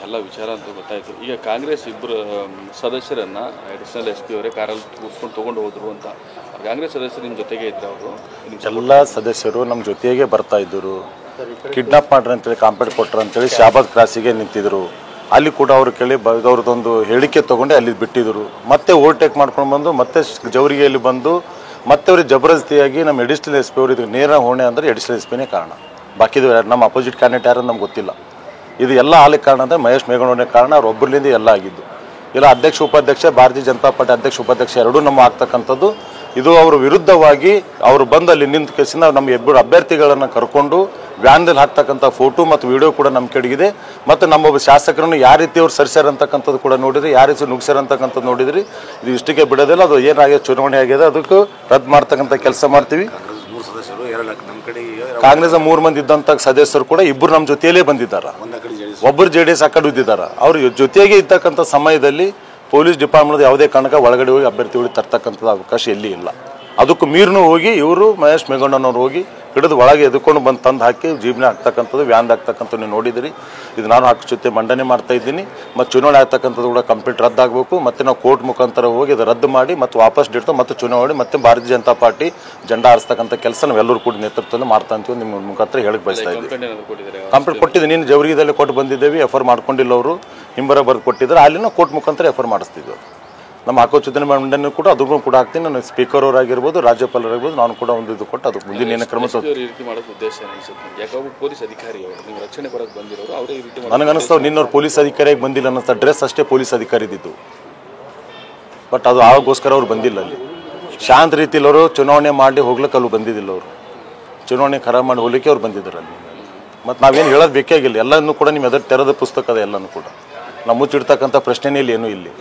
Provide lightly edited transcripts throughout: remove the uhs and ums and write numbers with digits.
ಎಲ್ಲ ವಿಚಾರ ಅಂತ ಗೊತ್ತಾಯಿತು. ಈಗ ಕಾಂಗ್ರೆಸ್ ಇಬ್ಬರು ಸದಸ್ಯರನ್ನು ಅಡಿಷನಲ್ SP ಅವರೇ ಕಾರಲ್ಲಿ ಕೂರಿಸ್ಕೊಂಡು ತೊಗೊಂಡು ಹೋದರು ಅಂತ. ಕಾಂಗ್ರೆಸ್ ಸದಸ್ಯರು ನಿಮ್ಮ ಜೊತೆಗೆ ಇದ್ದರು. ಅವರು ಎಲ್ಲ ಸದಸ್ಯರು ನಮ್ಮ ಜೊತೆಗೆ ಬರ್ತಾ ಇದ್ದರು. ಕಿಡ್ನಾಪ್ ಮಾಡ್ರಿ ಅಂತೇಳಿ ಕಾಂಪ್ಲೇಂಟ್ ಕೊಟ್ಟರು ಅಂತೇಳಿ ಶಾಬಾದ್ ಕ್ರಾಸಿಗೆ ನಿಂತಿದ್ರು. ಅಲ್ಲಿ ಕೂಡ ಅವ್ರು ಕೇಳಿ ಅವ್ರದ್ದೊಂದು ಹೇಳಿಕೆ ತೊಗೊಂಡು ಅಲ್ಲಿ ಬಿಟ್ಟಿದ್ರು. ಮತ್ತೆ ಓವರ್ಟೇಕ್ ಮಾಡ್ಕೊಂಡು ಬಂದು ಮತ್ತೆ ಜವರಿಗೆಯಲ್ಲಿ ಬಂದು ಮತ್ತೆ ಅವ್ರಿಗೆ ಜಬರ್ದಸ್ತಿಯಾಗಿ ನಮ್ಮ ಅಡಿಷನಲ್ SP ಅವರು ಇದಕ್ಕೆ ನೇರ ಹೊಣೆ ಅಂದರೆ ಅಡಿಷನಲ್ SP ನೇ ಕಾರಣ. ಬಾಕಿದು ನಮ್ಮ ಅಪೋಸಿಟ್ ಕ್ಯಾಂಡಿಡೇಟ್ ಯಾರು ನಮ್ಗೆ ಗೊತ್ತಿಲ್ಲ. ಇದು ಎಲ್ಲ ಆಲಿಗೆ ಕಾರಣ ಅಂದರೆ ಮಹೇಶ್ ಮೇಗಣ್ಣವರೇ ಕಾರಣ. ಅವ್ರು ಒಬ್ಬರಿಂದ ಎಲ್ಲ ಆಗಿದ್ದು ಇಲ್ಲ. ಅಧ್ಯಕ್ಷ ಉಪಾಧ್ಯಕ್ಷ ಭಾರತೀಯ ಜನತಾ ಪಾರ್ಟಿ ಅಧ್ಯಕ್ಷ ಉಪಾಧ್ಯಕ್ಷ ಎರಡೂ ನಮ್ಮ ಆಗ್ತಕ್ಕಂಥದ್ದು. ಇದು ಅವ್ರ ವಿರುದ್ಧವಾಗಿ ಅವರು ಬಂದು ಅಲ್ಲಿ ನಿಂತ ಕೇಸಿಂದ ನಮ್ಮ ಇಬ್ಬರು ಅಭ್ಯರ್ಥಿಗಳನ್ನು ಕರ್ಕೊಂಡು ವ್ಯಾನ್ದಲ್ಲಿ ಹಾಕ್ತಕ್ಕಂಥ ಫೋಟೋ ಮತ್ತು ವಿಡಿಯೋ ಕೂಡ ನಮ್ಮ ಕಡೆಗಿದೆ. ಮತ್ತು ನಮ್ಮೊಬ್ಬ ಶಾಸಕರನ್ನು ಯಾವ ರೀತಿ ಅವ್ರು ಸರಿಸ್ಯಾರ ಅಂತಕ್ಕಂಥದ್ದು ಕೂಡ ನೋಡಿದ್ರಿ, ಯಾವ ರೀತಿ ನುಗ್ಸ್ಯಾರ ಅಂತಕ್ಕಂಥದ್ದು ನೋಡಿದ್ರಿ. ಇದು ಇಷ್ಟಕ್ಕೆ ಬಿಡೋದಿಲ್ಲ. ಅದು ಏನಾಗಿದೆ ಚುನಾವಣೆ ಆಗಿದೆ, ಅದಕ್ಕೂ ರದ್ದು ಮಾಡ್ತಕ್ಕಂಥ ಕೆಲಸ ಮಾಡ್ತೀವಿ. ಕಾಂಗ್ರೆಸ್ 3 ಮಂದಿ ಇದ್ದಂಥ ಸದಸ್ಯರು ಕೂಡ ಇಬ್ಬರು ನಮ್ಮ ಜೊತೆಯಲ್ಲೇ ಬಂದಿದ್ದಾರೆ. ಒಬ್ಬರು JDS ಆ ಕಡೆ ಇದ್ದಿದ್ದಾರೆ. ಅವ್ರ ಜೊತೆಗೆ ಇರ್ತಕ್ಕಂಥ ಸಮಯದಲ್ಲಿ ಪೊಲೀಸ್ ಡಿಪಾರ್ಟ್ಮೆಂಟ್ ಯಾವುದೇ ಕಾರಣಕ್ಕೆ ಒಳಗಡೆ ಹೋಗಿ ಅಭ್ಯರ್ಥಿಗಳಿಗೆ ತರ್ತಕ್ಕಂಥದ್ದು ಅವಕಾಶ ಎಲ್ಲಿ ಇಲ್ಲ. ಅದಕ್ಕೂ ಮೀರ್ನೂ ಹೋಗಿ ಇವರು ಮಹೇಶ್ ಮೇಗಣ್ಣನವ್ರು ಹೋಗಿ ಹಿಡಿದು ಒಳಗೆ ಎದ್ಕೊಂಡು ಬಂದು ತಂದು ಹಾಕಿ ಜೀಬ್ನ ಹಾಕ್ತಕ್ಕಂಥದ್ದು, ವ್ಯಾನ್ ಹಾಕ್ತಕ್ಕಂಥದ್ದು ನೀವು ನೋಡಿದಿರಿ. ಇದು ನಾನು ಹಾಕೋ ಜೊತೆ ಮಂಡನೆ ಮಾಡ್ತಾ ಇದ್ದೀನಿ. ಮತ್ತು ಚುನಾವಣೆ ಆಗ್ತಕ್ಕಂಥದ್ದು ಕೂಡ ಕಂಪ್ಲೀಟ್ ರದ್ದಾಗಬೇಕು. ಮತ್ತು ನಾವು ಕೋರ್ಟ್ ಮುಖಾಂತರ ಹೋಗಿ ಅದು ರದ್ದು ಮಾಡಿ ಮತ್ತು ವಾಪಸ್ ಇಡ್ತಾ ಮತ್ತು ಚುನಾವಣೆ ಮತ್ತು ಭಾರತೀಯ ಜನತಾ ಪಾರ್ಟಿ ಜೆಂಡಾ ಹಾರಿಸ್ತಕ್ಕಂಥ ಕೆಲಸ ನಾವೆಲ್ಲರೂ ಕೂಡ ನೇತೃತ್ವದಲ್ಲಿ ಮಾಡ್ತಾ ಅಂತೀವಿ. ನಿಮ್ಮ ಮುಖಾಂತರ ಹೇಳಕ್ಕೆ ಬಯಸ್ತಾ ಇದ್ದೀವಿ. ಕಂಪ್ಲೀಟ್ ಕೊಟ್ಟಿದ್ದು ನೀನು ಜವರಿಗದಲ್ಲಿ ಕೊಟ್ಟು ಬಂದಿದ್ದೇವೆ. FR ಮಾಡ್ಕೊಂಡಿಲ್ಲ ಅವರು, ಹಿಂಬರ ಬರೆದು ಕೊಟ್ಟಿದ್ದಾರೆ. ಅಲ್ಲಿನ ಕೋರ್ಟ್ ಮುಖಾಂತರ FR ಮಾಡಿಸ್ತಿದ್ವಿ. ನಮ್ಮ ಹಾಕೋ ಚುನಾವಣೆ ಮಂಡನೆ ಕೂಡ ಅದನ್ನು ಕೂಡ ಹಾಕ್ತೀನಿ. ನಾನು ಸ್ಪೀಕರ್ ಅವರಾಗಿರ್ಬೋದು, ರಾಜ್ಯಪಾಲರಾಗಿರ್ಬೋದು, ನಾನು ಕೂಡ ಒಂದು ಇದು ಕೊಟ್ಟು ಅದಕ್ಕೆ ಮುಂದಿನ ಏನು ಕ್ರಮ ನನಗನ್ನಿಸ್ತಾವೆ. ನಿನ್ನವ್ರು ಪೊಲೀಸ್ ಅಧಿಕಾರಿಯಾಗಿ ಬಂದಿಲ್ಲ ಅನ್ನಿಸ್ತಾ. ಡ್ರೆಸ್ ಅಷ್ಟೇ ಪೊಲೀಸ್ ಅಧಿಕಾರಿ ಇದ್ದಿದ್ದು, ಬಟ್ ಅದು ಆಗೋಸ್ಕರ ಅವ್ರು ಬಂದಿಲ್ಲ. ಅಲ್ಲಿ ಶಾಂತ ರೀತಿಯಲ್ಲಿ ಅವರು ಚುನಾವಣೆ ಮಾಡಿ ಹೋಗ್ಲಿಕ್ಕೆ ಅಲ್ಲಿ ಬಂದಿದ್ದಿಲ್ಲ. ಅವರು ಚುನಾವಣೆ ಖರಾಬ್ ಮಾಡಿ ಹೋಗ್ಲಿಕ್ಕೆ ಅವ್ರು ಬಂದಿದ್ದಾರೆ ಅಲ್ಲಿ. ಮತ್ತು ನಾವೇನು ಹೇಳೋದು ಬೇಕಾಗಿಲ್ಲ. ಎಲ್ಲನೂ ಕೂಡ ನಿಮ್ಮ ಎದುರು ತೆರೆದ ಪುಸ್ತಕ ಅದ. ಎಲ್ಲನೂ ಕೂಡ ನಾವು ಮುಚ್ಚಿಡ್ತಕ್ಕಂಥ ಪ್ರಶ್ನೆನೇ ಇಲ್ಲಿ ಏನೂ ಇಲ್ಲಿ.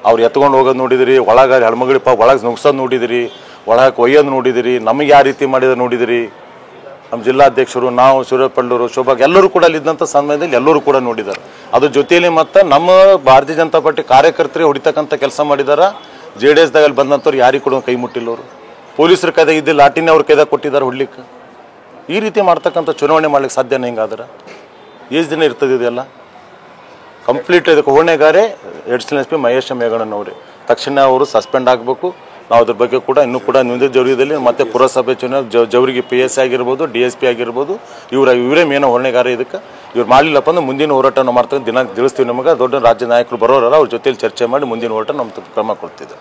ಅವ್ರು ಎತ್ಕೊಂಡು ಹೋಗೋದು ನೋಡಿದಿರಿ, ಒಳಗೆ ಹೆಣ್ಮಗಳು ಒಳಗೆ ನುಗ್ಸೋದು ನೋಡಿದಿರಿ, ಒಳಗೆ ಒಯ್ಯೋದು ನೋಡಿದಿರಿ, ನಮಗೆ ಯಾವ ರೀತಿ ಮಾಡಿದ ನೋಡಿದಿರಿ. ನಮ್ಮ ಜಿಲ್ಲಾಧ್ಯಕ್ಷರು, ನಾವು, ಸೂರ್ಯಪಳ್ಳೂರು, ಶೋಭಾಗ್ ಎಲ್ಲರೂ ಕೂಡ ಅಲ್ಲಿದ್ದಂಥ ಸಮಯದಲ್ಲಿ ಎಲ್ಲರೂ ಕೂಡ ನೋಡಿದ್ದಾರೆ. ಅದ್ರ ಜೊತೆಯಲ್ಲಿ ಮತ್ತು ನಮ್ಮ ಭಾರತೀಯ ಜನತಾ ಪಾರ್ಟಿ ಕಾರ್ಯಕರ್ತರಿಗೆ ಹೊಡಿತಕ್ಕಂಥ ಕೆಲಸ ಮಾಡಿದ್ದಾರೆ. JDSದಾಗ ಅಲ್ಲಿ ಬಂದಂಥವ್ರು ಯಾರಿಗೂ ಕೂಡ ಕೈ ಮುಟ್ಟಿಲ್ಲ. ಅವರು ಪೊಲೀಸರ ಕೈದಾಗ ಇದ್ದ ಲಾಟಿನೇ ಅವ್ರ ಕೈದಾಗ ಕೊಟ್ಟಿದ್ದಾರೆ ಹೊಡ್ಲಿಕ್ಕೆ. ಈ ರೀತಿ ಮಾಡ್ತಕ್ಕಂಥ ಚುನಾವಣೆ ಮಾಡ್ಲಿಕ್ಕೆ ಸಾಧ್ಯನೇ ಹಿಂಗಾದ್ರೆ? ಎಷ್ಟು ದಿನ ಇರ್ತದೆ ಇದೆಲ್ಲ? ಕಂಪ್ಲೀಟ್ ಇದಕ್ಕೆ ಹೊಣೆಗಾರೆ ಅಡಿಷನಲ್ SP ಮಹೇಶ್ ಮೇಗಣ್ಣನವರೇ. ತಕ್ಷಣ ಅವರು ಸಸ್ಪೆಂಡ್ ಆಗಬೇಕು. ನಾವು ಅದ್ರ ಬಗ್ಗೆ ಕೂಡ ಇನ್ನೂ ಕೂಡ ಮುಂದಿನ ಜವರಿಯಲ್ಲಿ ಮತ್ತೆ ಪುರಸಭೆ ಚುನಾವಣೆ ಜವರಿಗೆ PSI ಆಗಿರ್ಬೋದು, DSP ಆಗಿರ್ಬೋದು, ಇವರೇ ಮೇನ ಹೊಣೆಗಾರ. ಇದಕ್ಕೆ ಇವ್ರು ಮಾಡಲಿಲ್ಲಪ್ಪ ಅಂದ್ರೆ ಮುಂದಿನ ಹೋರಾಟವನ್ನು ಮಾಡ್ತಾರೆ. ದಿನ ತಿಳಿಸ್ತೀವಿ. ನಮಗೆ ದೊಡ್ಡ ರಾಜ್ಯ ನಾಯಕರು ಬರೋರಲ್ಲ, ಅವ್ರ ಜೊತೆಲಿ ಚರ್ಚೆ ಮಾಡಿ ಮುಂದಿನ ಹೋರಾಟ ನಮ್ಮ ಕ್ರಮ ಕೊಡ್ತಿದ್ದೆ.